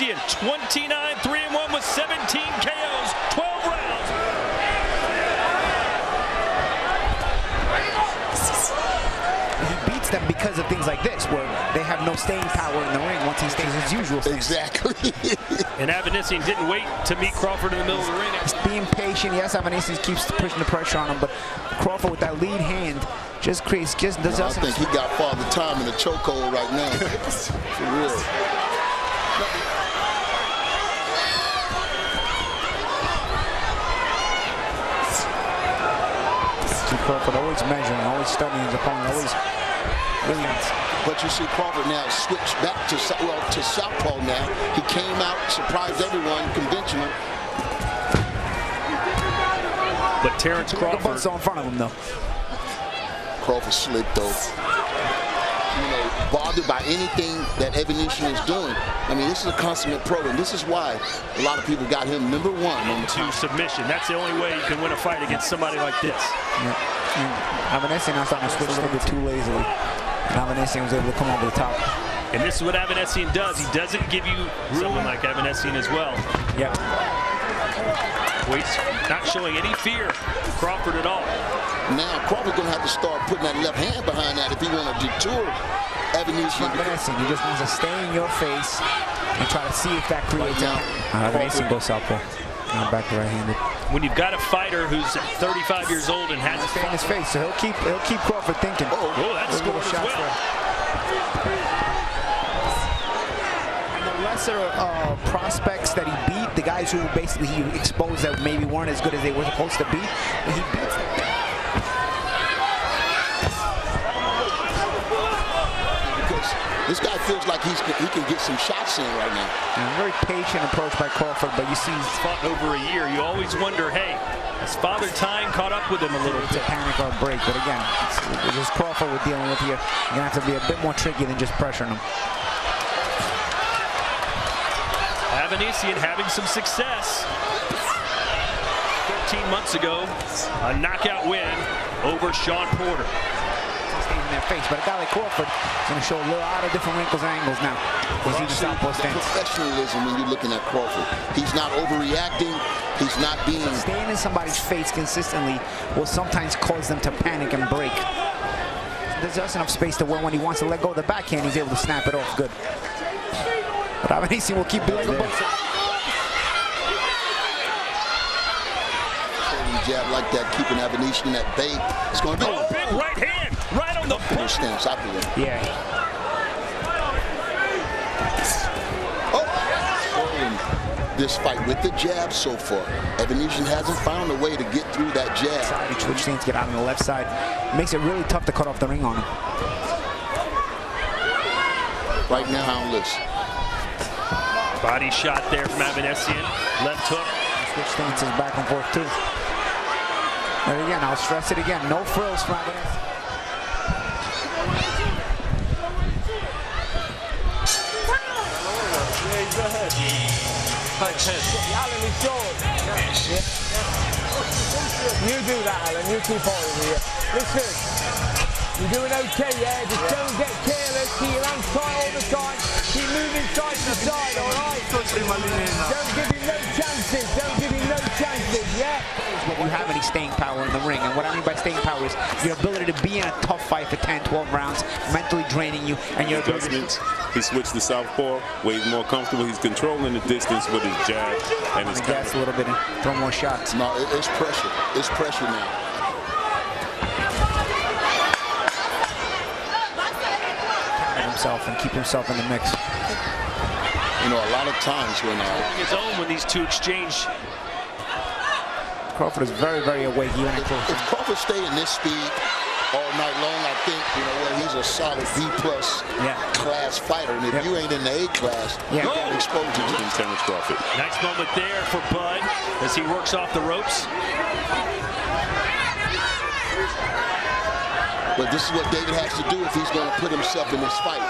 Avanesyan, 29, 3-1 with 17 KOs, 12 rounds. He beats them because of things like this, where they have no staying power in the ring once he stays his usual stance. Exactly. And Avanesyan didn't wait to meet Crawford in the middle of the ring. He's being patient. Yes, Avanesyan keeps pushing the pressure on him, but Crawford with that lead hand just creates, I think he got Father Time in the chokehold right now. For real. Crawford always measuring, always studying his opponent, always really. But you see Crawford now switch back to southpaw now. He came out, surprised everyone, conventional. But Terence Crawford in front of him though. Crawford slick though. You know, bothered by anything that Avanesyan is doing. I mean, this is a consummate pro, and this is why a lot of people got him #1 on the to submission. That's the only way you can win a fight against somebody like this. Yeah. Avanesyan now starting to switch a little bit too lazily. And Avanesyan was able to come over the top. And this is what Avanesyan does. He doesn't give you someone like Avanesyan as well. Yeah. He's not showing any fear of Crawford at all. Now Crawford's gonna have to start putting that left hand behind that if he want to detour Avanesyan. He just wants to stay in your face and try to see if that creates out. Avanesyan goes southpaw. Now back to right-handed. When you've got a fighter who's 35 years old and hasn't stay in his face, so he'll keep Crawford thinking. Oh, that's scored as well. And the lesser prospects that he beat, the guys who basically he exposed that maybe weren't as good as they were supposed to be, he beats them. This guy feels like he can get some shots in right now. And a very patient approach by Crawford, but you see he's fought over a year. You always wonder, hey, has Father Time caught up with him a little bit? To panic or a break, but again, it's just Crawford we're dealing with here. You're gonna have to be a bit more tricky than just pressuring him. Avanesyan having some success. 13 months ago, a knockout win over Sean Porter. In their face, but a guy like Crawford is going to show a lot of different wrinkles and angles now. We see the southpaw stance. Professionalism when you're looking at Crawford. He's not overreacting. He's not being... Staying in somebody's face consistently will sometimes cause them to panic and break. There's just enough space to where when he wants to let go of the backhand, he's able to snap it off good. But Avanesyan will keep doing it. Jab like that, keeping Avanesyan at bay. It's going to be a big right hand, right on the stance, I believe. Yeah. Oh, this fight with the jab so far. Avanesyan hasn't found a way to get through that jab. He switch things to get out on the left side. It makes it really tough to cut off the ring on him. Right now, houndless. Body shot there from Avanesyan. Left hook. Switch stances back and forth too. And again, I'll stress it again, no frills for Avanesyan. Yeah, go ahead. Alan, it's yours. You do that, Alan. You keep holding here. Listen, you're doing okay, yeah? Just don't get careless. Keep your hands tight all the time. Keep moving side to side, all right? Don't give him no chances. Don't give him no chances, yeah? You have any staying power in the ring, and what I mean by staying power is your ability to be in a tough fight for 10, 12 rounds, mentally draining you, and your adjustments. He switched to southpaw, where he's more comfortable. He's controlling the distance with his jab and his gas a little bit and throw more shots. No, it's pressure. It's pressure now. Himself and keep himself in the mix. You know, a lot of times when his own when these two exchange. Crawford is very, very awake. If Crawford stay in this speed all night long, I think, you know, well, he's a solid B+ class fighter. And if you ain't in the A class, you got exposure to Terence Crawford. Nice moment there for Bud as he works off the ropes. But this is what David has to do if he's going to put himself in this fight.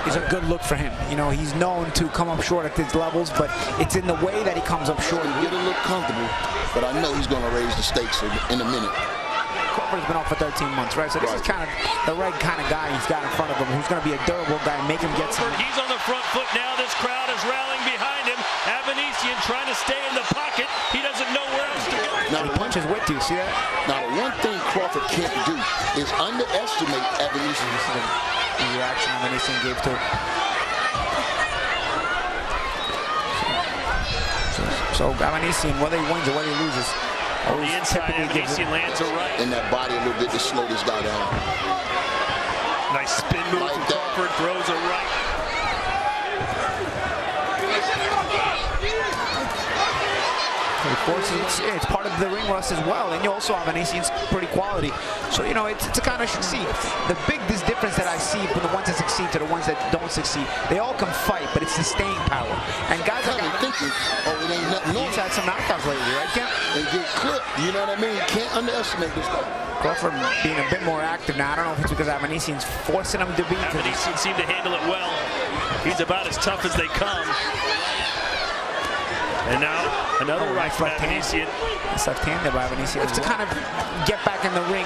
It's a good look for him. You know, he's known to come up short at these levels, but it's in the way that he comes up short. He'll get a little comfortable, but I know he's going to raise the stakes in a minute. Crawford's been off for 13 months, right? So this is kind of the right kind of guy he's got in front of him, who's going to be a durable guy, make him get some. He's on the front foot now. This crowd is rallying behind him. Avanesyan trying to stay in the pocket. He doesn't know where else to go. Now the punch is with you, see that? Now the one thing Crawford can't do is underestimate Avanesyan. This is the reaction Avanesyan gave to it. So Avanesyan, whether he wins or whether he loses, on the inside, Avanesyan lands a right. In that body a little bit to slow this guy down. Nice spin move Like from that. Crawford, throws a right. It's part of the ring rust as well, and you also have Avanesyan's pretty quality. So, you know, it's a kind of succeed. The biggest difference that I see from the ones that succeed to the ones that don't succeed, they all can fight, but it's the staying power. And guys like thinking, oh, it ain't nothing. He's had some knockouts lately, right, Ken? They get clipped, you know what I mean? You can't underestimate this guy. Crawford being a bit more active now. I don't know if it's because Avanesyan's forcing him to be. Avanesyan seemed to handle it well. He's about as tough as they come. And now another right from Avanesyan. It's left-handed by Avanesyan. It's to kind of get back in the ring,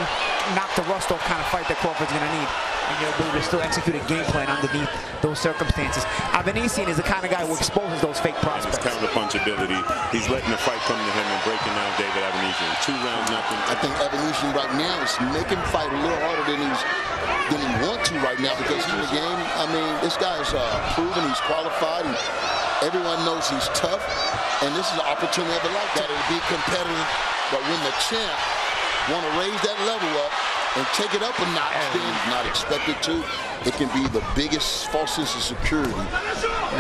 knock the rust off kind of fight that Crawford's going to need. And you're able to still execute a game plan underneath those circumstances. Avanesyan is the kind of guy who exposes those fake prospects. His counter-punch ability. He's letting the fight come to him and breaking down David Avanesyan. 2 rounds, nothing. I think Avanesyan right now is making him fight a little harder than he wants to right now because he's in the game. I mean, this guy's proven he's qualified. Everyone knows he's tough, and this is an opportunity of a lifetime to be competitive. But when the champ want to raise that level up and take it up a notch, then he's not expected to. It can be the biggest false sense of security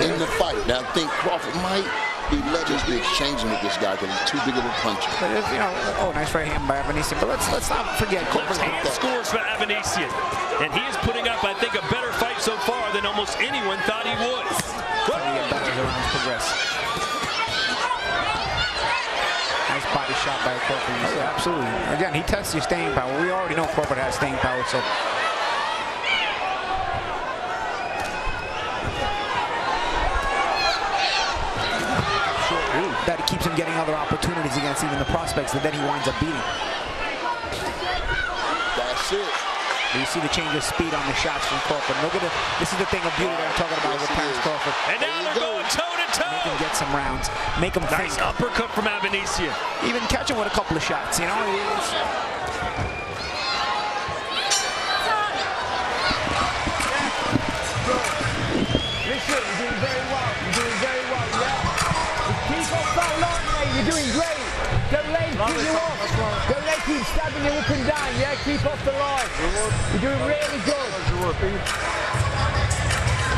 in the fight. Now, I think Crawford might be legendary exchanging with this guy because he's too big of a puncher. But if, you know, oh, nice right hand by Avanesyan. But let's not forget Crawford's hand scores for Avanesyan, and he is putting up, I think, a better fight so far than almost anyone thought he would. Nice body shot by Crawford. Yeah, absolutely. Again, he tests your staying power. We already know Crawford has staying power, so. That keeps him getting other opportunities against even the prospects that then he winds up beating. That's it. You see the change of speed on the shots from Crawford. Look at it. This is the thing of beauty that I'm talking about with Terence Crawford. And now they're going toe-to-toe. Make him get some rounds. Make him think. Nice uppercut from Avanesyan. Even catch him with a couple of shots, you know? Listen, you're doing very well. You're doing very well, yeah? Keep off that line, mate. You're doing great. Don't let him keep you off. Don't let him keep stabbing you up and down, yeah? Keep off the line. You're doing really good.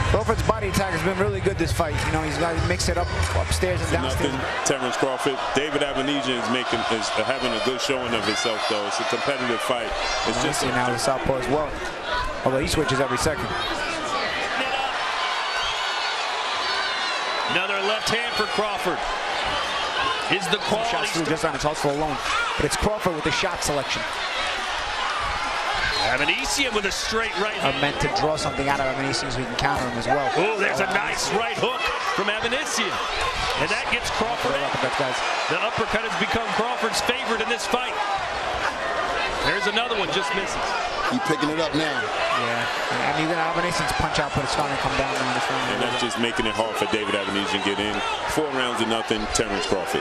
Crawford's body attack has been really good this fight. You know, he's got to mix it up upstairs and downstairs. Terence Crawford. David Avanesyan is having a good showing of himself, though. It's a competitive fight. It's just now the southpaw as well. Although he switches every second. Another left hand for Crawford. Is the quality shots through just on his hustle alone, but it's Crawford with the shot selection. Avanesyan with a straight right hand. Meant to draw something out of Avanesyan so we can counter him as well. Oh, there's a nice right hook from Avanesyan. And that gets Crawford out. The uppercut has become Crawford's favorite in this fight. There's another one, just misses. He's picking it up now. Yeah, and even Avanesyan's punch output is starting to come down on this round. And that's just making it hard for David Avanesyan to get in. 4 rounds to nothing, Terence Crawford.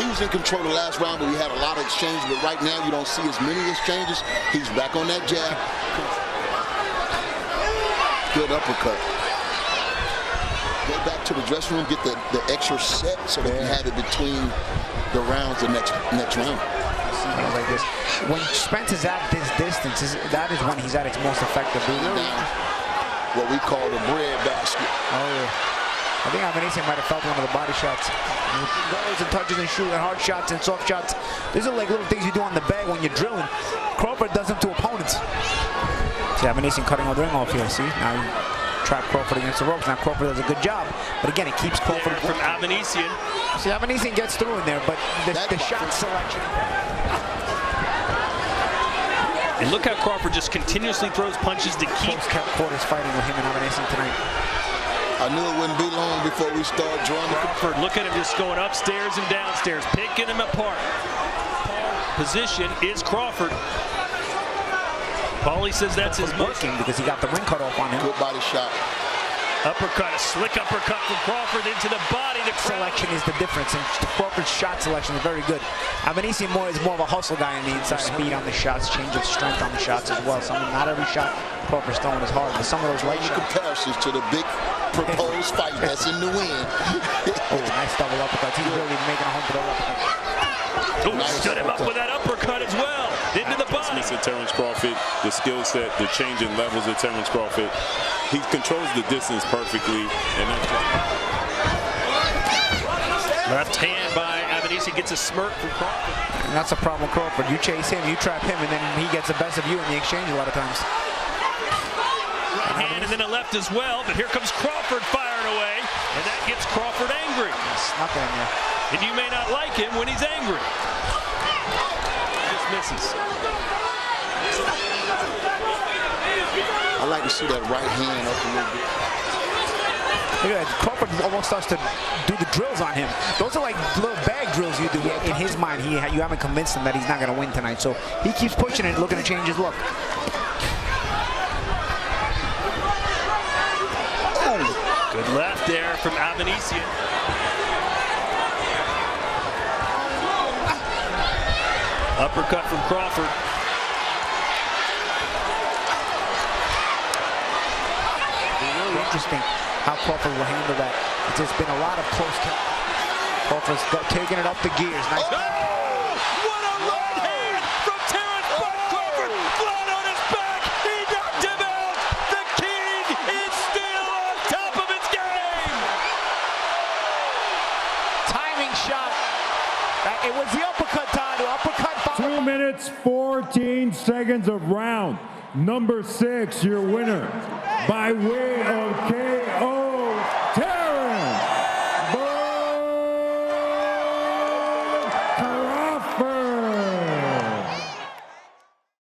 He was in control the last round, but we had a lot of exchanges. But right now, you don't see as many exchanges. He's back on that jab. Good uppercut. Go back to the dressing room, get the extra set so they can have it between the rounds the next round. Like this. When Spence is at this distance, that is when he's at its most effective. What we call the bread basket. Oh, yeah. I think Avanesyan might have felt one of the body shots. Goes and touches and shoots and hard shots and soft shots. These are like little things you do on the bag when you're drilling. Crawford does them to opponents. See Avanesyan cutting all the ring off here. See, now he trapped Crawford against the ropes. Now Crawford does a good job, but again, it keeps Crawford from Avanesyan. See, Avanesyan gets through in there, but the shot selection. And look how Crawford just continuously throws punches to keep quarters fighting with him and Avanesyan tonight. I knew it wouldn't be long before we start drawing. Crawford, look at him just going upstairs and downstairs, picking him apart. position is Crawford. Paulie says that's his working because he got the ring cut off on him. Good body shot. Uppercut, a slick uppercut from Crawford into the body. The selection is the difference, and Crawford's shot selection is very good. Avanesyan is more of a hustle guy on the inside. Speed on the shots, change of strength on the shots as well. Not every shot Crawford's throwing is hard, but some of those light shots. Comparisons to the big proposed fight that's in the wind. Oh, nice double uppercut. He's really making a home for the uppercut. Oh, stood him up with that uppercut as well. Into the body. Mr. Terence Crawford, the skill set, the changing levels of Terence Crawford. He controls the distance perfectly. And left hand by Avanesyan gets a smirk from Crawford. And that's a problem with Crawford. You chase him, you trap him, and then he gets the best of you in the exchange a lot of times. Right hand and then a left as well, but here comes Crawford firing away, and that gets Crawford angry. Snuck it in there. And you may not like him when he's angry. Just misses. I like to see that right hand up a little bit. Look at that. Crawford almost starts to do the drills on him. Those are like little bag drills you do. In his mind, you haven't convinced him that he's not going to win tonight. So he keeps pushing it, looking to change his look. Oh. Good left there from Avanesyan. Uppercut from Crawford. Interesting how Crawford will handle that. There's been a lot of close calls. Crawford's taking it up the gears. Nice. Oh, what a right hand from Terence Bud Crawford. Flat on his back. He knocked him out. The king is still on top of his game. Timing shot. It was the uppercut time. The uppercut. 2 minutes, 14 seconds of round number 6. Your winner by way of KO.